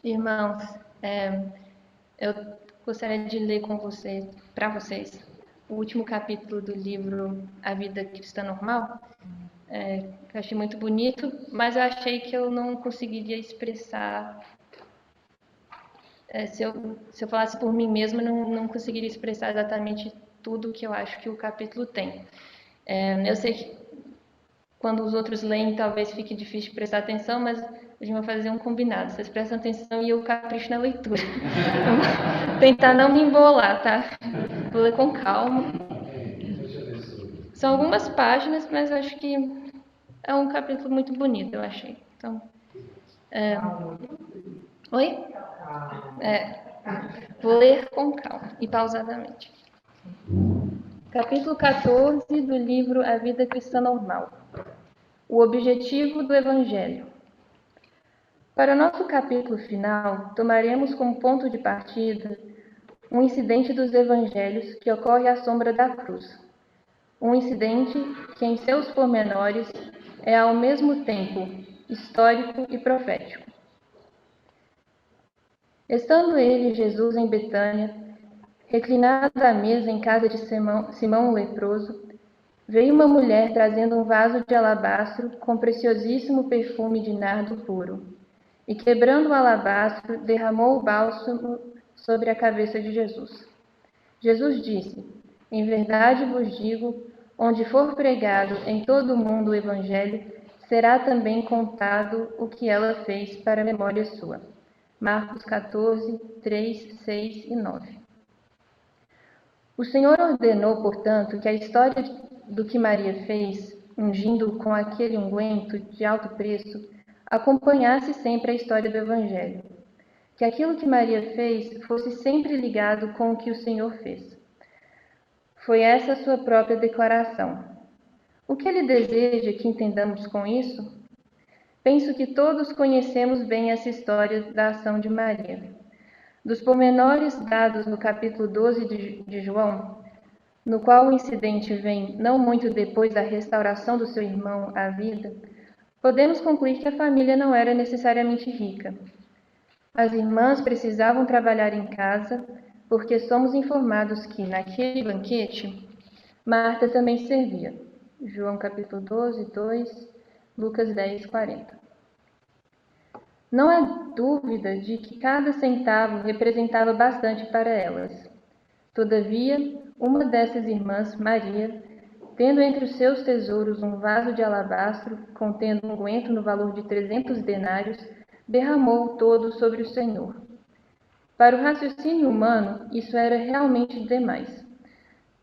Irmãos, eu gostaria de ler com vocês, para vocês, o último capítulo do livro A Vida Cristã Normal, que eu achei muito bonito, mas eu achei que eu não conseguiria expressar, se eu falasse por mim mesma, não conseguiria expressar exatamente tudo que eu acho que o capítulo tem. Eu sei que quando os outros leem, talvez fique difícil de prestar atenção, mas a gente vai fazer um combinado. Vocês prestam atenção e eu capricho na leitura. Vou tentar não me embolar, tá? Vou ler com calma. São algumas páginas, mas acho que é um capítulo muito bonito, eu achei. Então, Oi? Vou ler com calma e pausadamente. Capítulo 14 do livro A Vida Cristã Normal. O objetivo do Evangelho. Para o nosso capítulo final, tomaremos como ponto de partida um incidente dos Evangelhos que ocorre à sombra da cruz. Um incidente que, em seus pormenores, é ao mesmo tempo histórico e profético. Estando ele, Jesus, em Betânia, reclinado à mesa em casa de Simão o leproso, veio uma mulher trazendo um vaso de alabastro com preciosíssimo perfume de nardo puro, e quebrando o alabastro, derramou o bálsamo sobre a cabeça de Jesus. Jesus disse: Em verdade vos digo, onde for pregado em todo o mundo o Evangelho, será também contado o que ela fez para a memória sua. Marcos 14, 3, 6 e 9. O Senhor ordenou, portanto, que a história do que Maria fez, ungindo com aquele unguento de alto preço, acompanhasse sempre a história do Evangelho. Que aquilo que Maria fez fosse sempre ligado com o que o Senhor fez. Foi essa a sua própria declaração. O que ele deseja que entendamos com isso? Penso que todos conhecemos bem essa história da ação de Maria. Dos pormenores dados no capítulo 12 de João, no qual o incidente vem não muito depois da restauração do seu irmão à vida, podemos concluir que a família não era necessariamente rica. As irmãs precisavam trabalhar em casa, porque somos informados que, naquele banquete, Marta também servia. João capítulo 12, 2, Lucas 10, 40. Não há dúvida de que cada centavo representava bastante para elas. Todavia, uma dessas irmãs, Maria, tendo entre os seus tesouros um vaso de alabastro contendo um unguento no valor de 300 denários, derramou todo sobre o Senhor. Para o raciocínio humano, isso era realmente demais.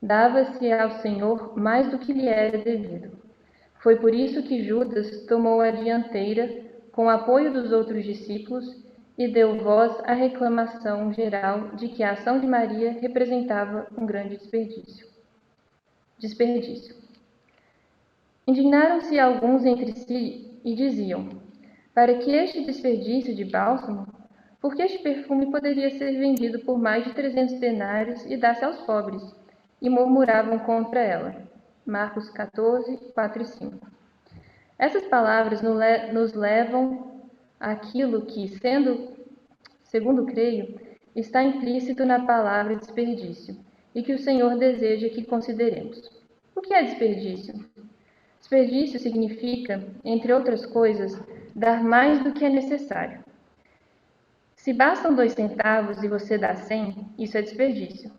Dava-se ao Senhor mais do que lhe era devido. Foi por isso que Judas tomou a dianteira, com o apoio dos outros discípulos, e deu voz à reclamação geral de que a ação de Maria representava um grande desperdício. Indignaram-se alguns entre si e diziam: Para que este desperdício de bálsamo? Porque este perfume poderia ser vendido por mais de 300 denários e dar-se aos pobres. E murmuravam contra ela. Marcos 14, 4 e 5. Essas palavras nos levam àquilo que, segundo creio, está implícito na palavra desperdício, e que o Senhor deseja que consideremos. O que é desperdício? Desperdício significa, entre outras coisas, dar mais do que é necessário. Se bastam 2 centavos e você dá 100, isso é desperdício.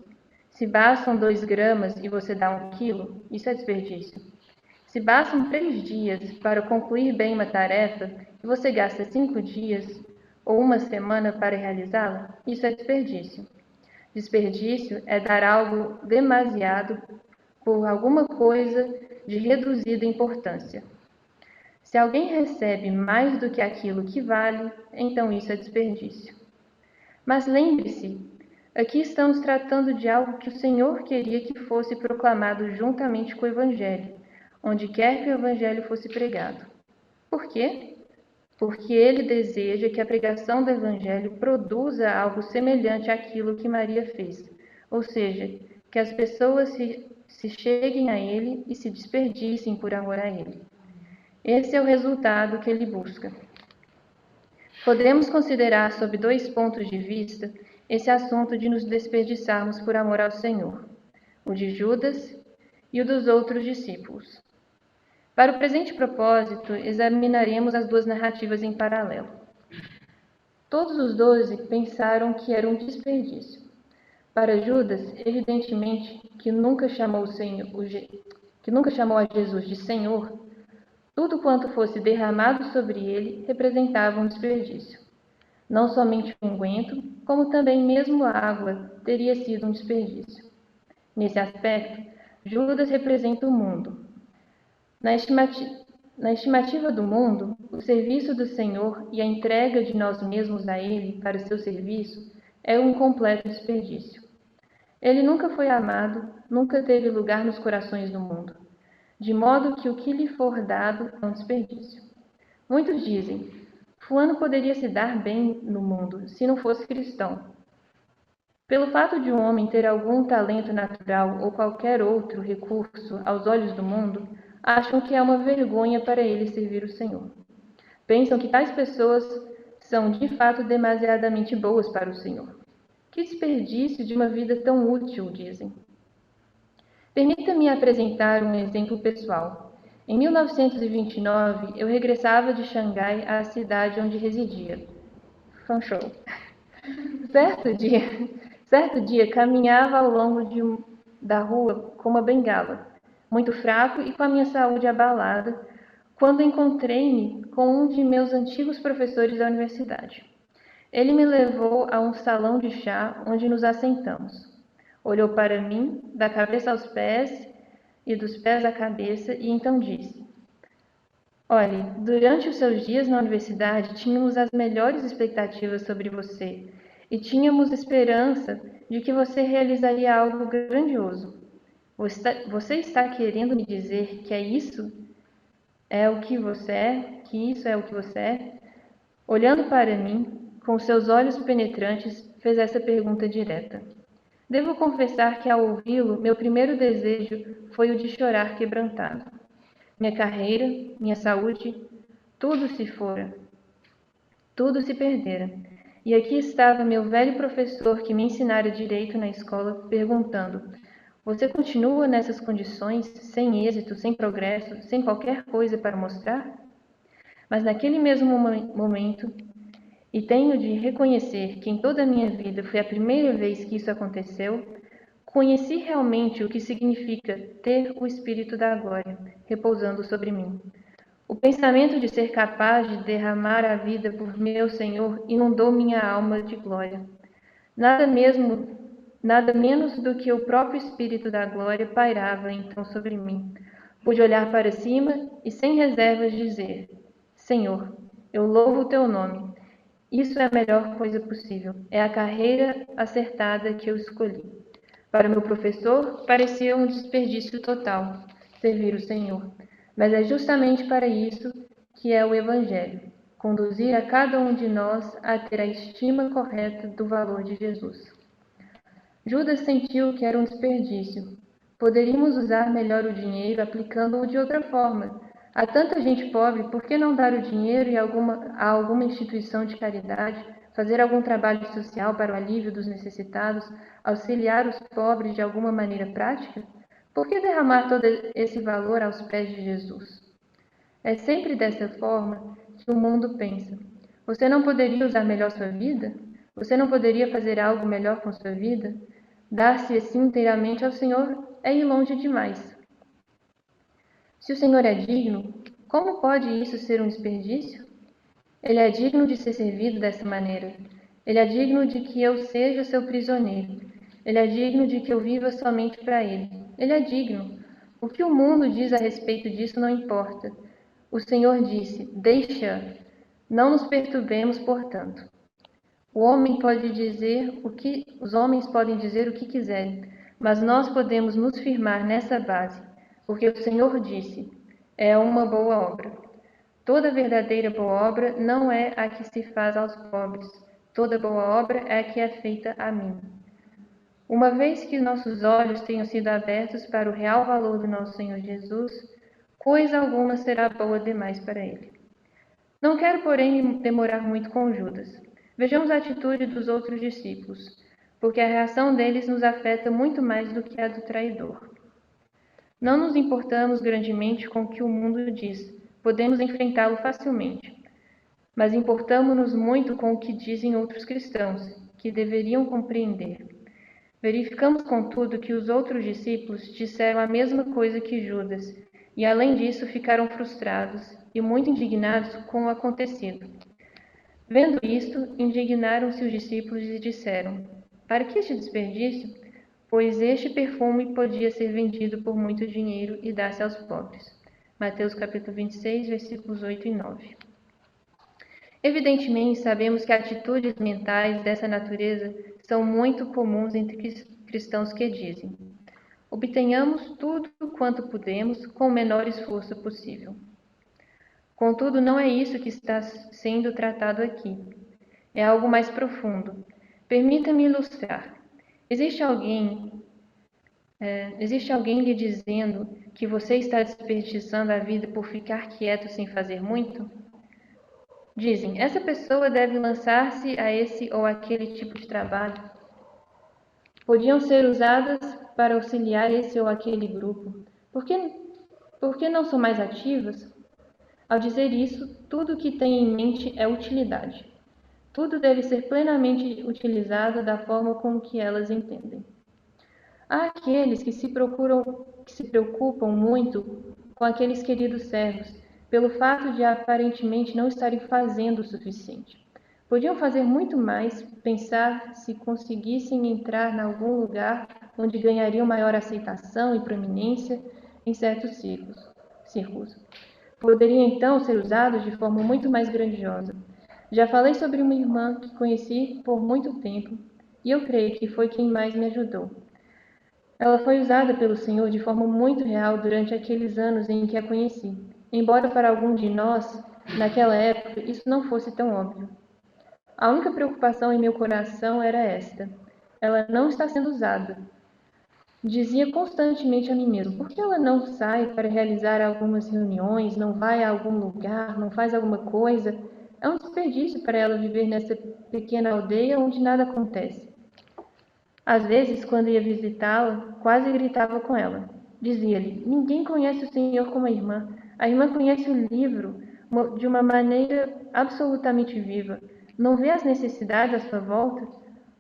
Se bastam 2 gramas e você dá 1 quilo, isso é desperdício. Se bastam 3 dias para concluir bem uma tarefa e você gasta 5 dias ou 1 semana para realizá-la, isso é desperdício. Desperdício é dar algo demasiado por alguma coisa de reduzida importância. Se alguém recebe mais do que aquilo que vale, então isso é desperdício. Mas lembre-se, aqui estamos tratando de algo que o Senhor queria que fosse proclamado juntamente com o Evangelho, onde quer que o Evangelho fosse pregado. Por quê? Porque ele deseja que a pregação do Evangelho produza algo semelhante àquilo que Maria fez, ou seja, que as pessoas se cheguem a ele e se desperdicem por amor a ele. Esse é o resultado que ele busca. Podemos considerar, sob dois pontos de vista, esse assunto de nos desperdiçarmos por amor ao Senhor, o de Judas e o dos outros discípulos. Para o presente propósito, examinaremos as duas narrativas em paralelo. Todos os 12 pensaram que era um desperdício. Para Judas, evidentemente, que nunca chamou a Jesus de Senhor, tudo quanto fosse derramado sobre ele representava um desperdício. Não somente o unguento, como também mesmo a água teria sido um desperdício. Nesse aspecto, Judas representa o mundo. Na estimativa do mundo, o serviço do Senhor e a entrega de nós mesmos a Ele para seu serviço é um completo desperdício. Ele nunca foi amado, nunca teve lugar nos corações do mundo, de modo que o que lhe for dado é um desperdício. Muitos dizem, fulano poderia se dar bem no mundo se não fosse cristão. Pelo fato de um homem ter algum talento natural ou qualquer outro recurso aos olhos do mundo, acham que é uma vergonha para ele servir o Senhor. Pensam que tais pessoas são de fato demasiadamente boas para o Senhor. Que desperdício de uma vida tão útil, dizem. Permita-me apresentar um exemplo pessoal. Em 1929, eu regressava de Xangai à cidade onde residia, Fanchou. Certo dia, caminhava ao longo da rua com uma bengala, muito fraco e com a minha saúde abalada, quando encontrei-me com um de meus antigos professores da universidade. Ele me levou a um salão de chá onde nos assentamos. Olhou para mim, da cabeça aos pés e dos pés à cabeça, e então disse: Olhe, durante os seus dias na universidade, tínhamos as melhores expectativas sobre você e tínhamos esperança de que você realizaria algo grandioso. Você está querendo me dizer que isso é o que você é? Que isso é o que você é? Olhando para mim, com seus olhos penetrantes, fez essa pergunta direta. Devo confessar que, ao ouvi-lo, meu primeiro desejo foi o de chorar quebrantado. Minha carreira, minha saúde, tudo se fora, tudo se perdera. E aqui estava meu velho professor que me ensinara direito na escola, perguntando: Você continua nessas condições, sem êxito, sem progresso, sem qualquer coisa para mostrar? Mas naquele mesmo momento, e tenho de reconhecer que em toda a minha vida foi a primeira vez que isso aconteceu, conheci realmente o que significa ter o Espírito da Glória repousando sobre mim. O pensamento de ser capaz de derramar a vida por meu Senhor inundou minha alma de glória. Nada menos do que o próprio Espírito da Glória pairava então sobre mim. Pude olhar para cima e sem reservas dizer: Senhor, eu louvo o teu nome. Isso é a melhor coisa possível. É a carreira acertada que eu escolhi. Para meu professor, parecia um desperdício total servir o Senhor. Mas é justamente para isso que é o Evangelho, conduzir a cada um de nós a ter a estima correta do valor de Jesus. Judas sentiu que era um desperdício. Poderíamos usar melhor o dinheiro aplicando-o de outra forma. Há tanta gente pobre, por que não dar o dinheiro a alguma instituição de caridade, fazer algum trabalho social para o alívio dos necessitados, auxiliar os pobres de alguma maneira prática? Por que derramar todo esse valor aos pés de Jesus? É sempre dessa forma que o mundo pensa. Você não poderia usar melhor sua vida? Você não poderia fazer algo melhor com sua vida? Dar-se assim inteiramente ao Senhor é ir longe demais. Se o Senhor é digno, como pode isso ser um desperdício? Ele é digno de ser servido dessa maneira. Ele é digno de que eu seja seu prisioneiro. Ele é digno de que eu viva somente para ele. Ele é digno. O que o mundo diz a respeito disso não importa. O Senhor disse: Deixa, não nos perturbemos, portanto. Os homens podem dizer o que quiserem, mas nós podemos nos firmar nessa base, porque o Senhor disse: é uma boa obra. Toda verdadeira boa obra não é a que se faz aos pobres. Toda boa obra é a que é feita a mim. Uma vez que nossos olhos tenham sido abertos para o real valor do nosso Senhor Jesus, coisa alguma será boa demais para ele. Não quero, porém, me demorar muito com Judas. Vejamos a atitude dos outros discípulos, porque a reação deles nos afeta muito mais do que a do traidor. Não nos importamos grandemente com o que o mundo diz, podemos enfrentá-lo facilmente, mas importamos-nos muito com o que dizem outros cristãos, que deveriam compreender. Verificamos, contudo, que os outros discípulos disseram a mesma coisa que Judas, e além disso ficaram frustrados e muito indignados com o acontecido. Vendo isto, indignaram-se os discípulos e disseram: Para que este desperdício? Pois este perfume podia ser vendido por muito dinheiro e dar-se aos pobres. Mateus capítulo 26, versículos 8 e 9. Evidentemente, sabemos que atitudes mentais dessa natureza são muito comuns entre cristãos que dizem: obtenhamos tudo quanto podemos com o menor esforço possível. Contudo, não é isso que está sendo tratado aqui. É algo mais profundo. Permita-me ilustrar. Existe alguém lhe dizendo que você está desperdiçando a vida por ficar quieto sem fazer muito? Dizem, essa pessoa deve lançar-se a esse ou aquele tipo de trabalho. Podiam ser usadas para auxiliar esse ou aquele grupo. Por que não são mais ativas? Ao dizer isso, tudo o que tem em mente é utilidade. Tudo deve ser plenamente utilizado da forma com que elas entendem. Há aqueles que se preocupam muito com aqueles queridos servos, pelo fato de aparentemente não estarem fazendo o suficiente. Podiam fazer muito mais, pensar se conseguissem entrar em algum lugar onde ganhariam maior aceitação e proeminência em certos círculos. Poderiam então ser usados de forma muito mais grandiosa. Já falei sobre uma irmã que conheci por muito tempo, e eu creio que foi quem mais me ajudou. Ela foi usada pelo Senhor de forma muito real durante aqueles anos em que a conheci, embora para algum de nós, naquela época, isso não fosse tão óbvio. A única preocupação em meu coração era esta: ela não está sendo usada. Dizia constantemente a mim mesmo: por que ela não sai para realizar algumas reuniões, não vai a algum lugar, não faz alguma coisa? É um desperdício para ela viver nessa pequena aldeia onde nada acontece. Às vezes, quando ia visitá-la, quase gritava com ela. Dizia-lhe: ninguém conhece o Senhor como a irmã. A irmã conhece o livro de uma maneira absolutamente viva. Não vê as necessidades à sua volta?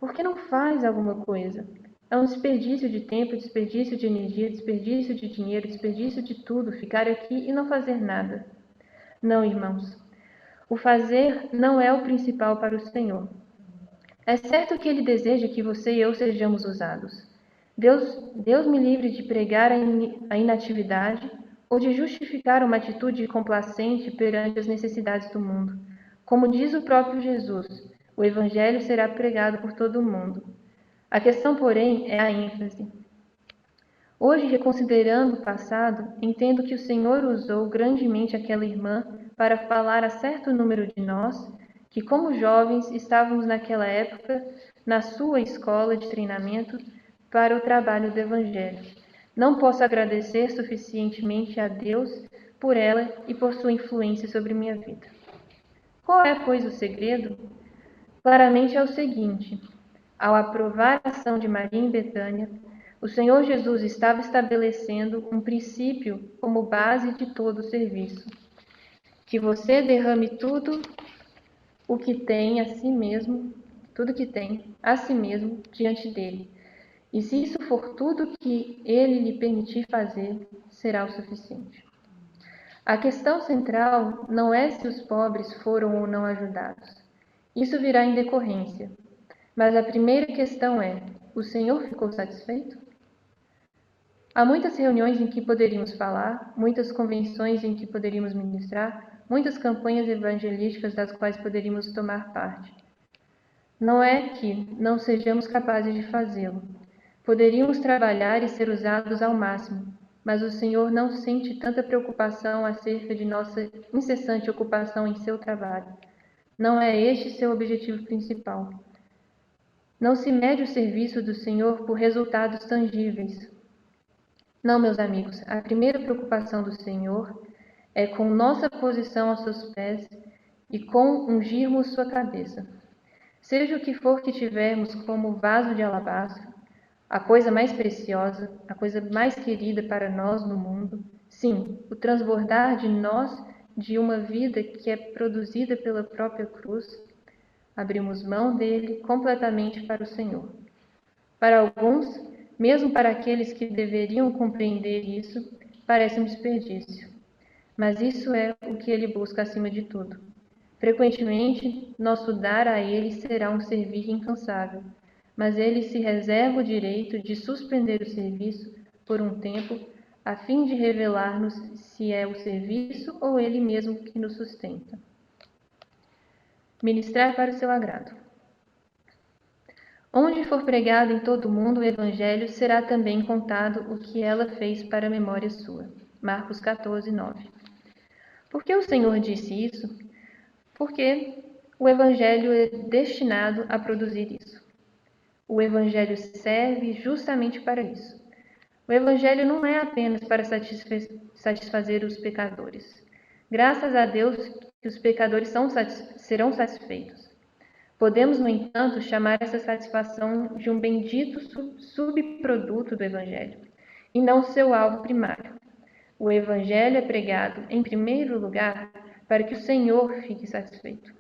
Por que não faz alguma coisa? É um desperdício de tempo, desperdício de energia, desperdício de dinheiro, desperdício de tudo ficar aqui e não fazer nada. Não, irmãos. O fazer não é o principal para o Senhor. É certo que Ele deseja que você e eu sejamos usados. Deus me livre de pregar a inatividade ou de justificar uma atitude complacente perante as necessidades do mundo. Como diz o próprio Jesus, o Evangelho será pregado por todo o mundo. A questão, porém, é a ênfase. Hoje, reconsiderando o passado, entendo que o Senhor usou grandemente aquela irmã para falar a certo número de nós que, como jovens, estávamos naquela época na sua escola de treinamento para o trabalho do Evangelho. Não posso agradecer suficientemente a Deus por ela e por sua influência sobre minha vida. Qual é, pois, o segredo? Claramente é o seguinte: ao aprovar a ação de Maria em Betânia, o Senhor Jesus estava estabelecendo um princípio como base de todo o serviço: que você derrame tudo o que tem a si mesmo, tudo que tem a si mesmo diante dele. E se isso for tudo que ele lhe permitir fazer, será o suficiente. A questão central não é se os pobres foram ou não ajudados. Isso virá em decorrência. Mas a primeira questão é: o Senhor ficou satisfeito? Há muitas reuniões em que poderíamos falar, muitas convenções em que poderíamos ministrar, muitas campanhas evangelísticas das quais poderíamos tomar parte. Não é que não sejamos capazes de fazê-lo. Poderíamos trabalhar e ser usados ao máximo, mas o Senhor não sente tanta preocupação acerca de nossa incessante ocupação em seu trabalho. Não é este seu objetivo principal. Não se mede o serviço do Senhor por resultados tangíveis. Não, meus amigos, a primeira preocupação do Senhor é com nossa posição aos seus pés e com ungirmos sua cabeça. Seja o que for que tivermos como vaso de alabastro, a coisa mais preciosa, a coisa mais querida para nós no mundo, sim, o transbordar de nós de uma vida que é produzida pela própria cruz, abrimos mão dele completamente para o Senhor. Para alguns, mesmo para aqueles que deveriam compreender isso, parece um desperdício. Mas isso é o que ele busca acima de tudo. Frequentemente, nosso dar a ele será um servir incansável, mas ele se reserva o direito de suspender o serviço por um tempo, a fim de revelar-nos se é o serviço ou ele mesmo que nos sustenta. Ministrar para o seu agrado. Onde for pregado em todo o mundo o Evangelho, será também contado o que ela fez para a memória sua. Marcos 14, 9. Por que o Senhor disse isso? Porque o Evangelho é destinado a produzir isso. O Evangelho serve justamente para isso. O Evangelho não é apenas para satisfazer os pecadores. Graças a Deus que os pecadores serão satisfeitos. Podemos, no entanto, chamar essa satisfação de um bendito subproduto do Evangelho, e não seu alvo primário. O Evangelho é pregado, em primeiro lugar, para que o Senhor fique satisfeito.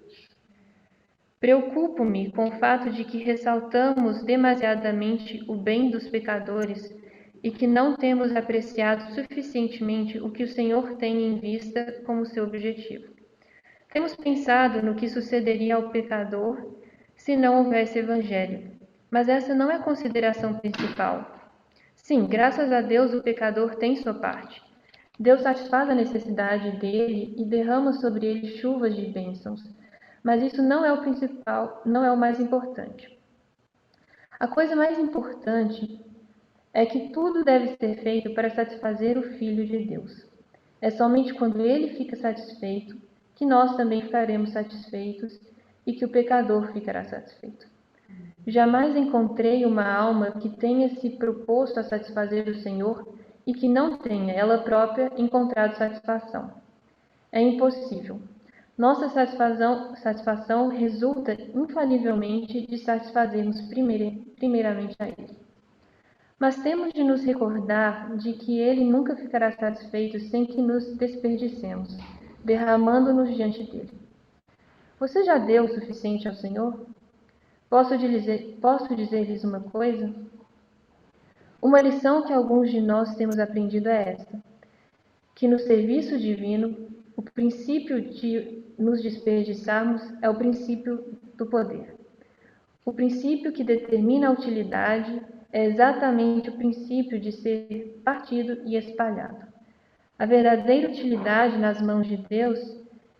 Preocupo-me com o fato de que ressaltamos demasiadamente o bem dos pecadores e que não temos apreciado suficientemente o que o Senhor tem em vista como seu objetivo. Temos pensado no que sucederia ao pecador se não houvesse Evangelho, mas essa não é a consideração principal. Sim, graças a Deus o pecador tem sua parte. Deus satisfaz a necessidade dele e derrama sobre ele chuvas de bênçãos. Mas isso não é o principal, não é o mais importante. A coisa mais importante é que tudo deve ser feito para satisfazer o Filho de Deus. É somente quando ele fica satisfeito que nós também ficaremos satisfeitos e que o pecador ficará satisfeito. Jamais encontrei uma alma que tenha se proposto a satisfazer o Senhor e que não tenha ela própria encontrado satisfação. É impossível. Nossa satisfação resulta infalivelmente de satisfazermos primeiramente a Ele. Mas temos de nos recordar de que Ele nunca ficará satisfeito sem que nos desperdicemos, derramando-nos diante dele. Você já deu o suficiente ao Senhor? Posso dizer-lhes uma coisa? Uma lição que alguns de nós temos aprendido é esta: que no serviço divino, o princípio de nos desperdiçarmos é o princípio do poder. O princípio que determina a utilidade é exatamente o princípio de ser partido e espalhado. A verdadeira utilidade nas mãos de Deus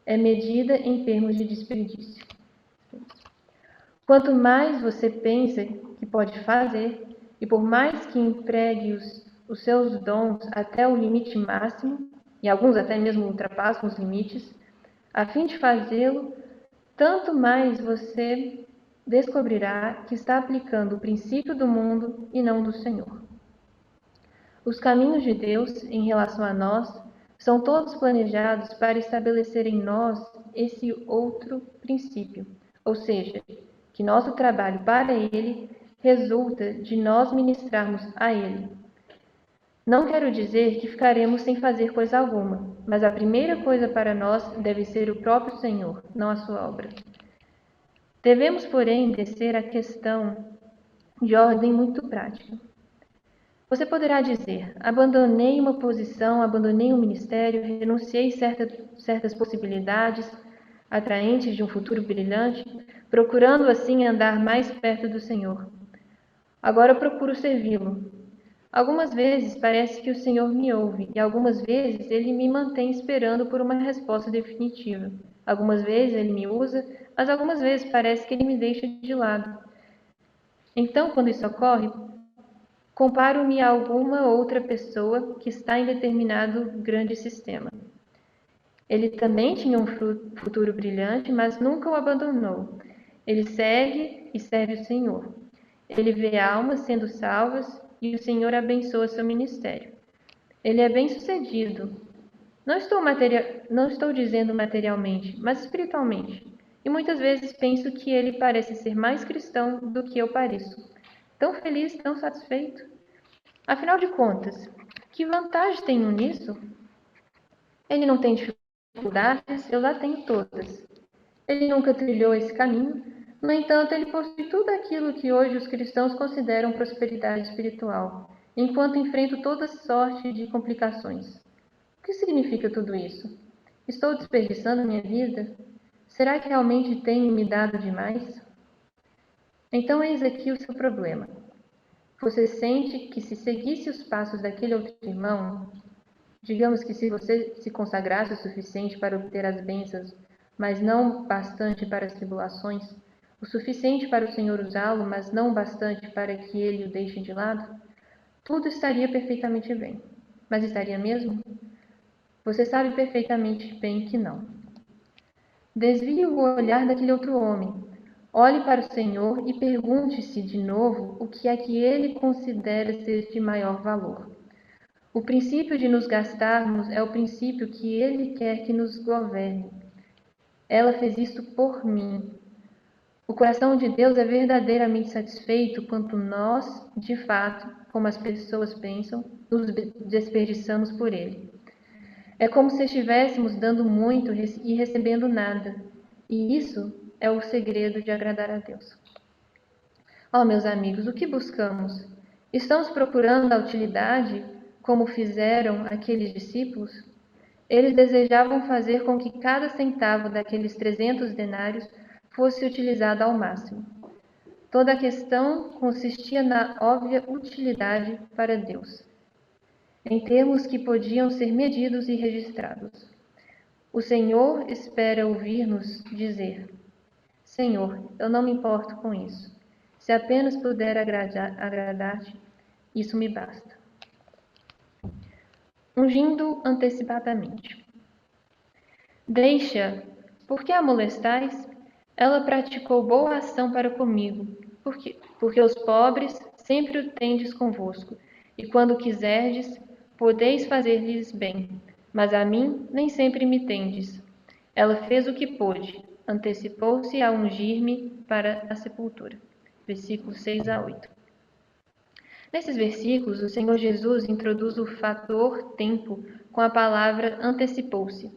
é medida em termos de desperdício. Quanto mais você pensa que pode fazer, e por mais que empregue os seus dons até o limite máximo, e alguns até mesmo ultrapassam os limites, a fim de fazê-lo, tanto mais você descobrirá que está aplicando o princípio do mundo e não do Senhor. Os caminhos de Deus em relação a nós são todos planejados para estabelecer em nós esse outro princípio, ou seja, que nosso trabalho para Ele resulta de nós ministrarmos a Ele. Não quero dizer que ficaremos sem fazer coisa alguma, mas a primeira coisa para nós deve ser o próprio Senhor, não a sua obra. Devemos, porém, descer à questão de ordem muito prática. Você poderá dizer: abandonei uma posição, abandonei um ministério, renunciei certas possibilidades atraentes de um futuro brilhante, procurando assim andar mais perto do Senhor. Agora procuro servi-lo. Algumas vezes parece que o Senhor me ouve, e algumas vezes Ele me mantém esperando por uma resposta definitiva. Algumas vezes Ele me usa, mas algumas vezes parece que Ele me deixa de lado. Então, quando isso ocorre, comparo-me a alguma outra pessoa que está em determinado grande sistema. Ele também tinha um futuro brilhante, mas nunca o abandonou. Ele segue e serve o Senhor. Ele vê almas sendo salvas e o Senhor abençoa seu ministério. Ele é bem-sucedido Não estou dizendo materialmente, mas espiritualmente. E muitas vezes penso que ele parece ser mais cristão do que eu pareço. Tão feliz, tão satisfeito. Afinal de contas, que vantagem tenho nisso? Ele não tem dificuldades, eu lá tenho todas. Ele nunca trilhou esse caminho, no entanto, ele possui tudo aquilo que hoje os cristãos consideram prosperidade espiritual, enquanto enfrento toda sorte de complicações. O que significa tudo isso? Estou desperdiçando minha vida? Será que realmente tenho me dado demais? Então, eis aqui o seu problema. Você sente que se seguisse os passos daquele outro irmão, digamos que se você se consagrasse o suficiente para obter as bênçãos, mas não bastante para as tribulações, o suficiente para o Senhor usá-lo, mas não bastante para que ele o deixe de lado, tudo estaria perfeitamente bem. Mas estaria mesmo? Você sabe perfeitamente bem que não. Desvie o olhar daquele outro homem. Olhe para o Senhor e pergunte-se de novo o que é que ele considera ser de maior valor. O princípio de nos gastarmos é o princípio que ele quer que nos governe. Ela fez isto por mim. O coração de Deus é verdadeiramente satisfeito quando nós, de fato, como as pessoas pensam, nos desperdiçamos por ele. É como se estivéssemos dando muito e recebendo nada. E isso é o segredo de agradar a Deus. Oh, meus amigos, o que buscamos? Estamos procurando a utilidade, como fizeram aqueles discípulos? Eles desejavam fazer com que cada centavo daqueles 300 denários fosse utilizado ao máximo. Toda a questão consistia na óbvia utilidade para Deus, em termos que podiam ser medidos e registrados. O Senhor espera ouvir-nos dizer: Senhor, eu não me importo com isso. Se apenas puder agradar-te, isso me basta. Ungindo antecipadamente. Deixa, por que a molestais? Ela praticou boa ação para comigo, porque os pobres sempre o tendes convosco, e quando quiserdes, podeis fazer-lhes bem, mas a mim nem sempre me tendes. Ela fez o que pôde, antecipou-se a ungir-me para a sepultura. Versículos 6 a 8. Nesses versículos, o Senhor Jesus introduz o fator tempo com a palavra antecipou-se.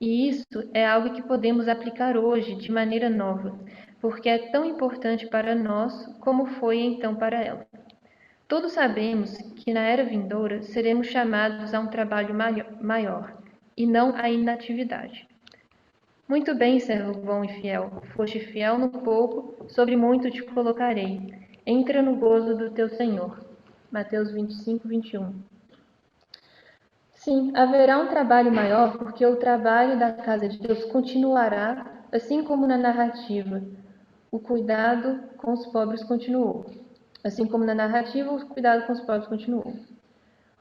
E isso é algo que podemos aplicar hoje de maneira nova, porque é tão importante para nós como foi então para ela. Todos sabemos que na era vindoura seremos chamados a um trabalho maior, e não à inatividade. Muito bem, servo bom e fiel, foste fiel no pouco, sobre muito te colocarei. Entra no gozo do teu Senhor. Mateus 25, 21. Sim, haverá um trabalho maior, porque o trabalho da casa de Deus continuará, assim como na narrativa. O cuidado com os pobres continuou. Assim como na narrativa, o cuidado com os pobres continuou.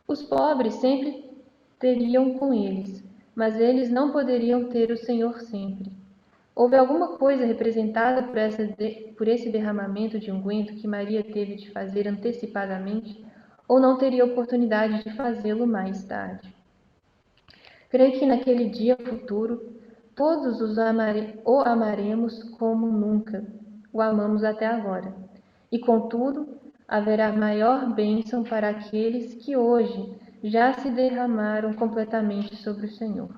Os pobres sempre teriam com eles, mas eles não poderiam ter o Senhor sempre. Houve alguma coisa representada por esse derramamento de unguento que Maria teve de fazer antecipadamente, ou não teria oportunidade de fazê-lo mais tarde? Creio que naquele dia futuro, todos o amaremos como nunca o amamos até agora. E, contudo, haverá maior bênção para aqueles que hoje já se derramaram completamente sobre o Senhor.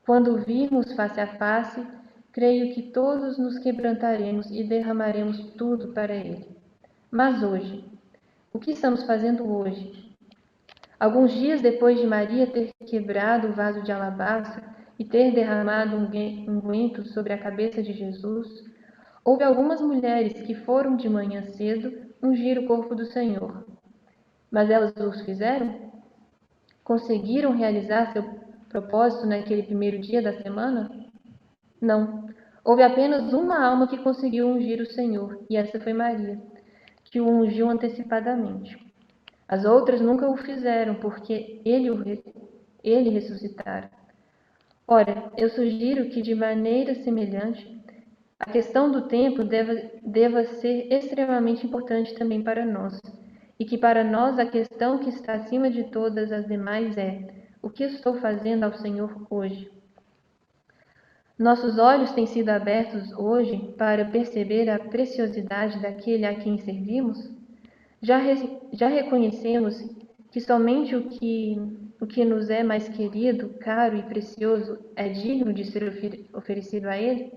Quando o virmos face a face, creio que todos nos quebrantaremos e derramaremos tudo para Ele. Mas hoje, o que estamos fazendo hoje? Alguns dias depois de Maria ter quebrado o vaso de alabastro e ter derramado unguento sobre a cabeça de Jesus, houve algumas mulheres que foram de manhã cedo ungir o corpo do Senhor. Mas elas o fizeram? Conseguiram realizar seu propósito naquele primeiro dia da semana? Não. Houve apenas uma alma que conseguiu ungir o Senhor, e essa foi Maria, que o ungiu antecipadamente. As outras nunca o fizeram, porque ele ressuscitara. Ora, eu sugiro que, de maneira semelhante, a questão do tempo deva ser extremamente importante também para nós, e que para nós a questão que está acima de todas as demais é: o que estou fazendo ao Senhor hoje? Nossos olhos têm sido abertos hoje para perceber a preciosidade daquele a quem servimos? Já reconhecemos que somente o que nos é mais querido, caro e precioso é digno de ser oferecido a Ele?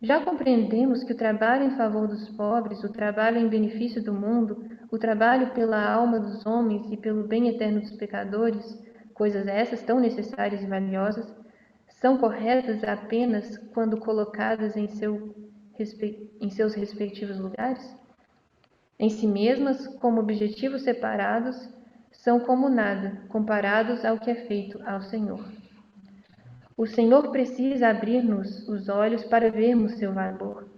Já compreendemos que o trabalho em favor dos pobres, o trabalho em benefício do mundo, o trabalho pela alma dos homens e pelo bem eterno dos pecadores, coisas essas tão necessárias e valiosas, são corretas apenas quando colocadas em seus respectivos lugares? Em si mesmas, como objetivos separados, são como nada, comparados ao que é feito ao Senhor. O Senhor precisa abrir-nos os olhos para vermos seu valor.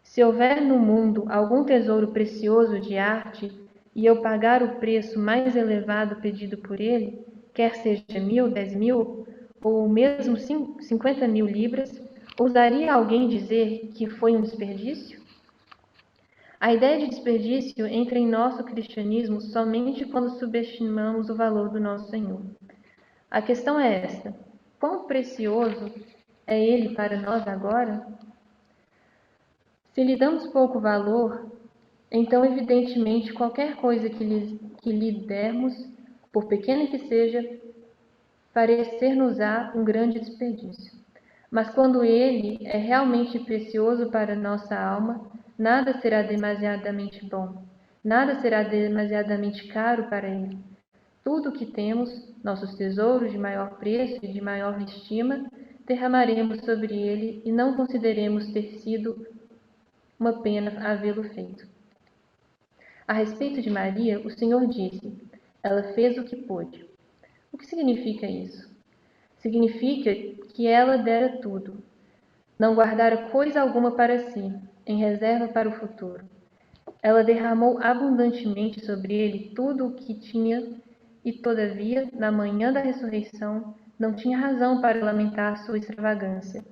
Se houver no mundo algum tesouro precioso de arte, e eu pagar o preço mais elevado pedido por ele, quer seja 1.000, 10.000, ou mesmo 50.000 libras, ousaria alguém dizer que foi um desperdício? A ideia de desperdício entra em nosso cristianismo somente quando subestimamos o valor do nosso Senhor. A questão é esta: quão precioso é Ele para nós agora? Se lhe damos pouco valor, então evidentemente qualquer coisa que lhe dermos, por pequena que seja, parecer-nos-á um grande desperdício. Mas quando ele é realmente precioso para nossa alma, nada será demasiadamente bom, nada será demasiadamente caro para ele. Tudo o que temos, nossos tesouros de maior preço e de maior estima, derramaremos sobre ele e não consideremos ter sido uma pena havê-lo feito. A respeito de Maria, o Senhor disse: ela fez o que pôde. O que significa isso? Significa que ela dera tudo, não guardara coisa alguma para si, em reserva para o futuro. Ela derramou abundantemente sobre ele tudo o que tinha, e todavia, na manhã da ressurreição, não tinha razão para lamentar sua extravagância.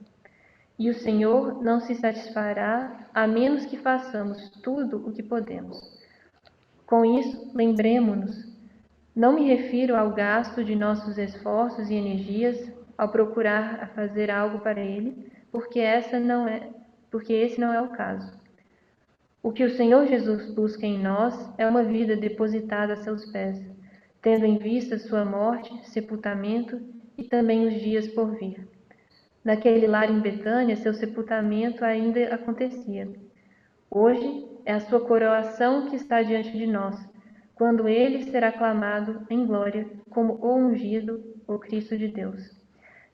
E o Senhor não se satisfará a menos que façamos tudo o que podemos. Com isso, lembremo-nos, não me refiro ao gasto de nossos esforços e energias ao procurar a fazer algo para ele, porque esse não é o caso. O que o Senhor Jesus busca em nós é uma vida depositada a seus pés, tendo em vista sua morte, sepultamento e também os dias por vir. Naquele lar em Betânia, seu sepultamento ainda acontecia. Hoje é a sua coroação que está diante de nós, quando ele será aclamado em glória como o ungido, o Cristo de Deus.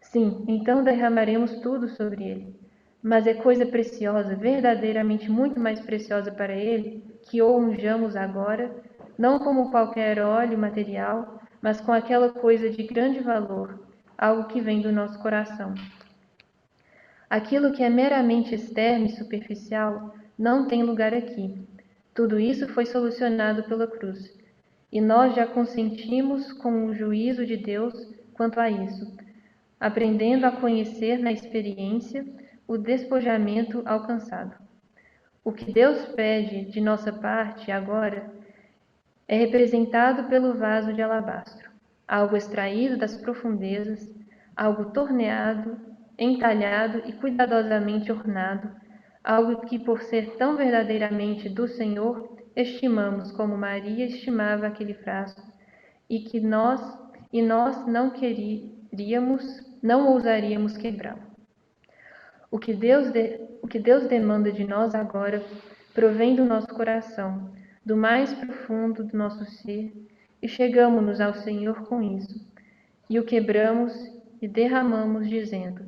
Sim, então derramaremos tudo sobre ele. Mas é coisa preciosa, verdadeiramente muito mais preciosa para ele, que o unjamos agora, não como qualquer óleo material, mas com aquela coisa de grande valor, algo que vem do nosso coração. Aquilo que é meramente externo e superficial não tem lugar aqui. Tudo isso foi solucionado pela cruz. E nós já consentimos com o juízo de Deus quanto a isso, aprendendo a conhecer na experiência o despojamento alcançado. O que Deus pede de nossa parte agora é representado pelo vaso de alabastro, algo extraído das profundezas, algo torneado, entalhado e cuidadosamente ornado, algo que, por ser tão verdadeiramente do Senhor, estimamos como Maria estimava aquele frasco, e nós não ousaríamos quebrá-lo. O que Deus demanda de nós agora provém do nosso coração, do mais profundo do nosso ser, e chegamo-nos ao Senhor com isso, e o quebramos e derramamos, dizendo: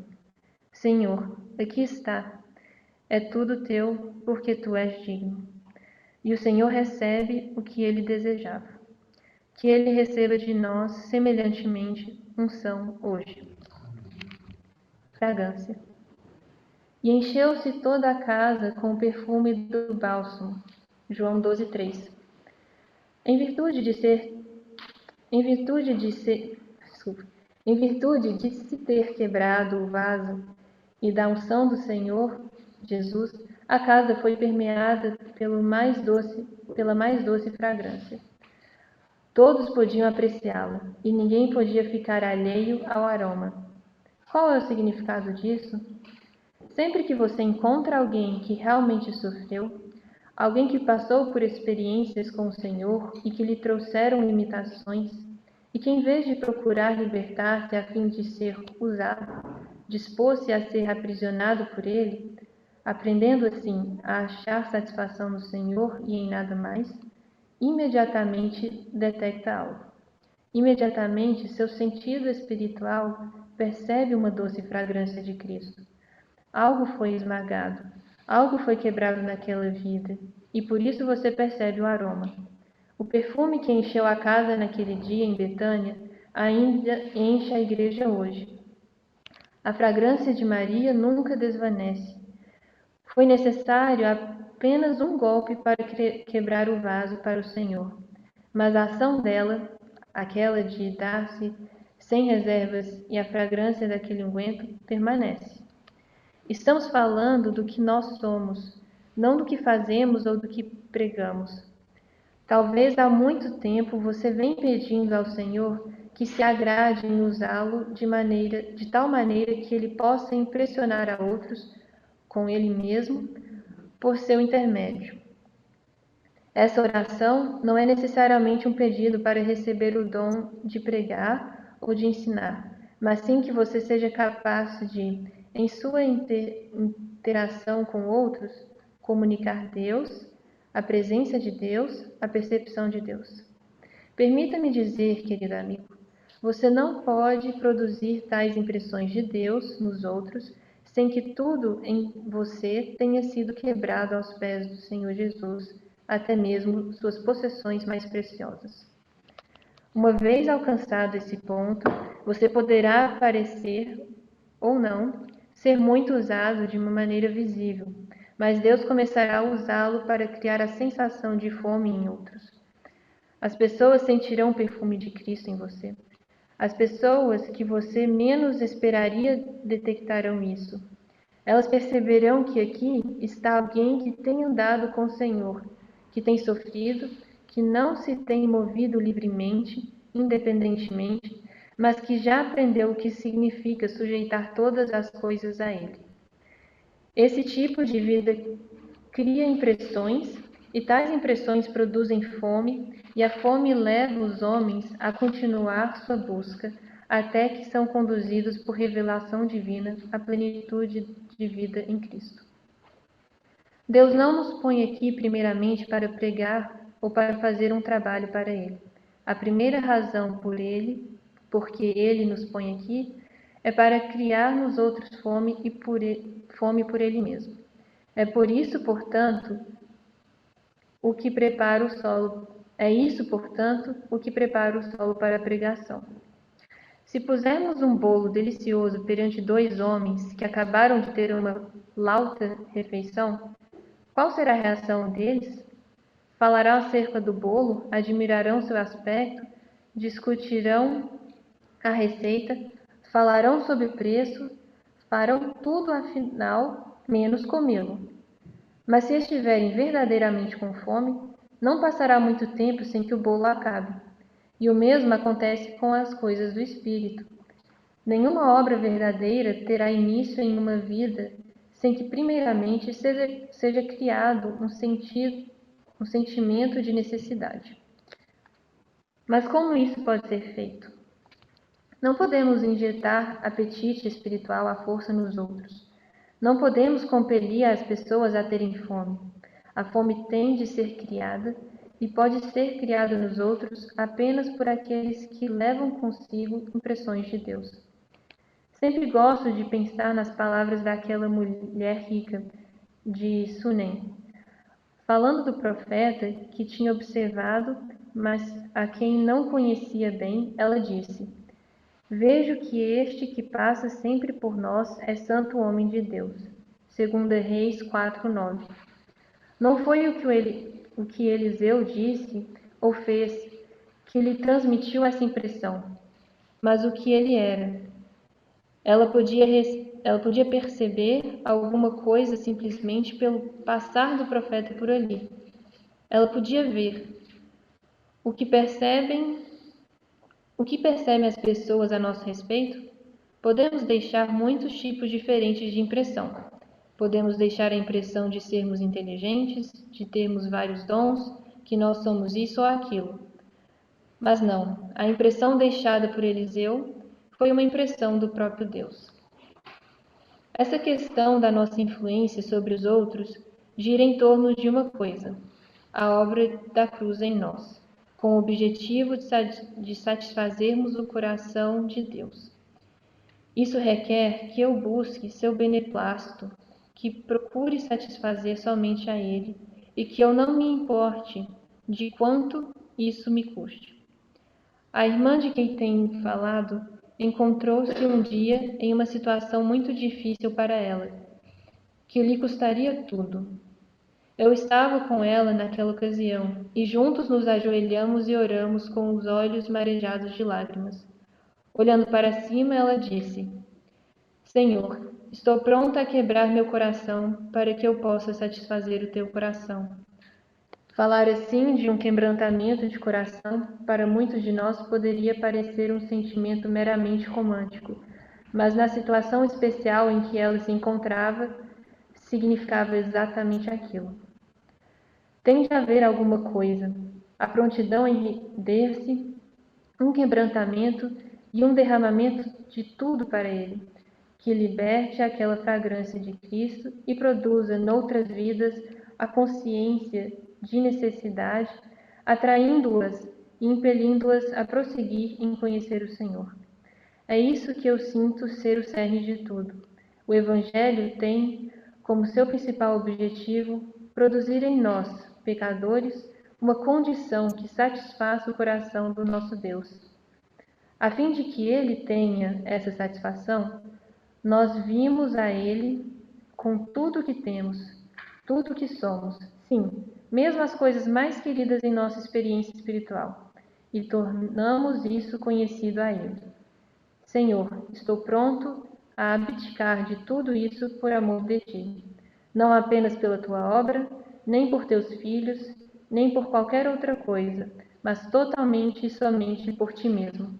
Senhor, aqui está, é tudo teu, porque tu és digno. E o Senhor recebe o que ele desejava. Que ele receba de nós, semelhantemente, unção hoje. Fragrância. E encheu-se toda a casa com o perfume do bálsamo. João 12:3. Em virtude de se ter quebrado o vaso e da unção do Senhor Jesus, a casa foi permeada pela mais doce fragrância. Todos podiam apreciá-la, e ninguém podia ficar alheio ao aroma. Qual é o significado disso? Sempre que você encontra alguém que realmente sofreu, alguém que passou por experiências com o Senhor e que lhe trouxeram limitações, e que em vez de procurar libertar-se a fim de ser usado, dispôs-se a ser aprisionado por ele, aprendendo assim a achar satisfação no Senhor e em nada mais, imediatamente detecta algo. Imediatamente seu sentido espiritual percebe uma doce fragrância de Cristo. Algo foi esmagado, algo foi quebrado naquela vida, e por isso você percebe o aroma. O perfume que encheu a casa naquele dia em Betânia ainda enche a igreja hoje. A fragrância de Maria nunca desvanece. Foi necessário apenas um golpe para quebrar o vaso para o Senhor, mas a ação dela, aquela de dar-se sem reservas e a fragrância daquele unguento, permanece. Estamos falando do que nós somos, não do que fazemos ou do que pregamos. Talvez há muito tempo você vem pedindo ao Senhor que se agrade em usá-lo de tal maneira que ele possa impressionar a outros com ele mesmo por seu intermédio. Essa oração não é necessariamente um pedido para receber o dom de pregar ou de ensinar, mas sim que você seja capaz de, em sua interação com outros, comunicar Deus, a presença de Deus, a percepção de Deus. Permita-me dizer, querido amigo, você não pode produzir tais impressões de Deus nos outros sem que tudo em você tenha sido quebrado aos pés do Senhor Jesus, até mesmo suas possessões mais preciosas. Uma vez alcançado esse ponto, você poderá parecer, ou não, ser muito usado de uma maneira visível, mas Deus começará a usá-lo para criar a sensação de fome em outros. As pessoas sentirão o perfume de Cristo em você. As pessoas que você menos esperaria detectarão isso. Elas perceberão que aqui está alguém que tem andado com o Senhor, que tem sofrido, que não se tem movido livremente, independentemente, mas que já aprendeu o que significa sujeitar todas as coisas a Ele. Esse tipo de vida cria impressões, e tais impressões produzem fome, e a fome leva os homens a continuar sua busca, até que são conduzidos por revelação divina à plenitude de vida em Cristo. Deus não nos põe aqui primeiramente para pregar ou para fazer um trabalho para Ele. A primeira razão porque Ele nos põe aqui, é para criar nos outros fome por Ele mesmo. É por isso, portanto, o que prepara o solo. É isso, portanto, o que prepara o solo para a pregação. Se pusermos um bolo delicioso perante dois homens que acabaram de ter uma lauta refeição, qual será a reação deles? Falarão acerca do bolo, admirarão seu aspecto, discutirão a receita, falarão sobre o preço, farão tudo afinal, menos comê-lo. Mas se estiverem verdadeiramente com fome, não passará muito tempo sem que o bolo acabe. E o mesmo acontece com as coisas do Espírito. Nenhuma obra verdadeira terá início em uma vida sem que primeiramente seja criado um sentimento de necessidade. Mas como isso pode ser feito? Não podemos injetar apetite espiritual à força nos outros. Não podemos compelir as pessoas a terem fome. A fome tem de ser criada e pode ser criada nos outros apenas por aqueles que levam consigo impressões de Deus. Sempre gosto de pensar nas palavras daquela mulher rica de Sunem, falando do profeta que tinha observado, mas a quem não conhecia bem, ela disse: Vejo que este que passa sempre por nós é santo homem de Deus. 2 Reis 4:9. Não foi o que Eliseu disse ou fez que lhe transmitiu essa impressão, mas o que ele era. Ela podia perceber alguma coisa simplesmente pelo passar do profeta por ali. Ela podia ver O que percebem as pessoas a nosso respeito? Podemos deixar muitos tipos diferentes de impressão. Podemos deixar a impressão de sermos inteligentes, de termos vários dons, que nós somos isso ou aquilo. Mas não, a impressão deixada por Eliseu foi uma impressão do próprio Deus. Essa questão da nossa influência sobre os outros gira em torno de uma coisa: a obra da cruz em nós, com o objetivo de satisfazermos o coração de Deus. Isso requer que eu busque seu beneplácito, que procure satisfazer somente a Ele e que eu não me importe de quanto isso me custe. A irmã de quem tenho falado encontrou-se um dia em uma situação muito difícil para ela, que lhe custaria tudo. Eu estava com ela naquela ocasião e juntos nos ajoelhamos e oramos com os olhos marejados de lágrimas. Olhando para cima, ela disse: Senhor, estou pronta a quebrar meu coração para que eu possa satisfazer o teu coração. Falar assim de um quebrantamento de coração, para muitos de nós poderia parecer um sentimento meramente romântico, mas na situação especial em que ela se encontrava, significava exatamente aquilo. Tem de haver alguma coisa, a prontidão em render-se, um quebrantamento e um derramamento de tudo para Ele, que liberte aquela fragrância de Cristo e produza noutras vidas a consciência de necessidade, atraindo-as e impelindo-as a prosseguir em conhecer o Senhor. É isso que eu sinto ser o cerne de tudo. O Evangelho tem como seu principal objetivo produzir em nós, pecadores, uma condição que satisfaça o coração do nosso Deus. A fim de que Ele tenha essa satisfação, nós vimos a Ele com tudo o que temos, tudo o que somos, sim, mesmo as coisas mais queridas em nossa experiência espiritual, e tornamos isso conhecido a Ele. Senhor, estou pronto a abdicar de tudo isso por amor de Ti, não apenas pela Tua obra, nem por Teus filhos, nem por qualquer outra coisa, mas totalmente e somente por Ti mesmo.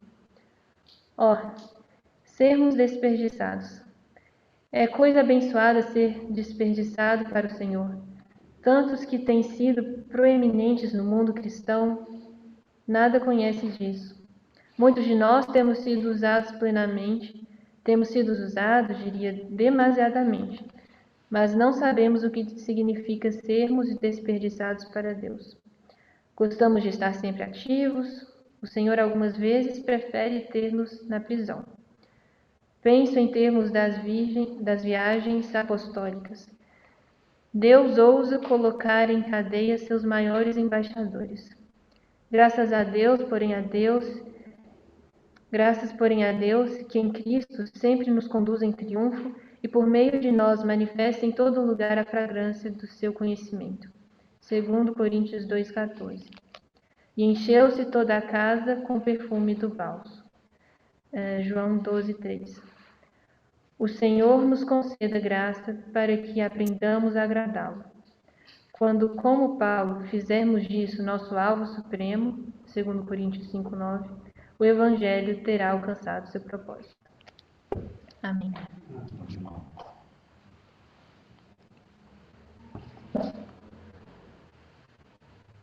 Sermos desperdiçados. É coisa abençoada ser desperdiçado para o Senhor. Tantos que têm sido proeminentes no mundo cristão, nada conhecem disso. Muitos de nós temos sido usados plenamente, temos sido usados, diria, demasiadamente, mas não sabemos o que significa sermos desperdiçados para Deus. Gostamos de estar sempre ativos, o Senhor algumas vezes prefere ter-nos na prisão. Penso em termos das viagens apostólicas. Deus ousa colocar em cadeia seus maiores embaixadores. Graças, porém a Deus, que em Cristo sempre nos conduz em triunfo e por meio de nós manifesta em todo lugar a fragrância do seu conhecimento. 2 Coríntios 2,14. E encheu-se toda a casa com perfume do bálsamo. João 12,3. O Senhor nos conceda graça para que aprendamos a agradá-lo. Quando, como Paulo, fizermos disso nosso alvo supremo, 2 Coríntios 5,9, o Evangelho terá alcançado seu propósito. Amém.